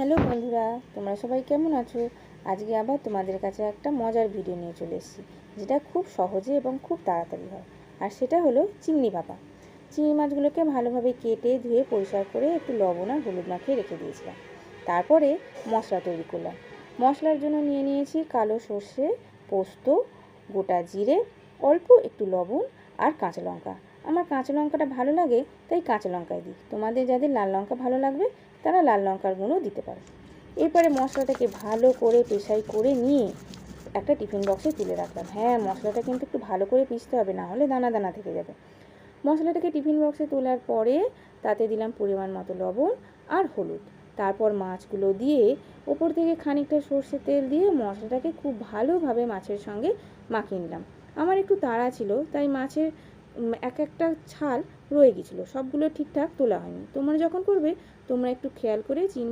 Hello বন্ধুরা, তোমরা সবাই কেমন আছো? আজকে আবার তোমাদের কাছে একটা মজার ভিডিও নিয়ে চলে এসেছি, যেটা খুব সহজে এবং খুব তাড়াতাড়ি হয়। আর সেটা হলো চিংড়ি ভাপা। চিংড়ি মাছগুলোকে ভালোভাবে কেটে ধুয়ে পরিষ্কার করে একটু লবণ আর হলুদ মাখিয়ে রেখে দিয়েছিলাম। তারপরে মশলা তৈরি করলাম। মশলার জন্য নিয়ে নিয়েছি কালো সর্ষে, পোস্ত, গোটা জিরে, অল্প একটু লবণ আর কাঁচা লঙ্কা। আমার কাঁচা লঙ্কাটা ভালো লাগে, তাই কাঁচা লঙ্কাই দিই। তোমাদের যাদের লাল লঙ্কা ভালো লাগবে তারা লাল লঙ্কার গুঁড়ো দিতে পারে। এরপরে মশলাটাকে ভালো করে পেশাই করে নিয়ে একটা টিফিন বক্সে তুলে রাখলাম। হ্যাঁ, মশলাটা কিন্তু একটু ভালো করে পিষতে হবে, না হলে দানা দানা থেকে যাবে। মশলাটাকে টিফিন বক্সে তোলার পরে তাতে দিলাম পরিমাণ মতো লবণ আর হলুদ। তারপর মাছগুলো দিয়ে ওপর থেকে খানিকটা সর্ষের তেল দিয়ে মশলাটাকে খুব ভালোভাবে মাছের সঙ্গে মাখিয়ে নিলাম। আমার একটু তাড়া ছিল, তাই মাছের এক একটা ছাল রয়ে গেছিলো, সবগুলো ঠিকঠাক তোলা হয়নি। তোমরা যখন করবে তোমরা একটু খেয়াল করে চিংড়ি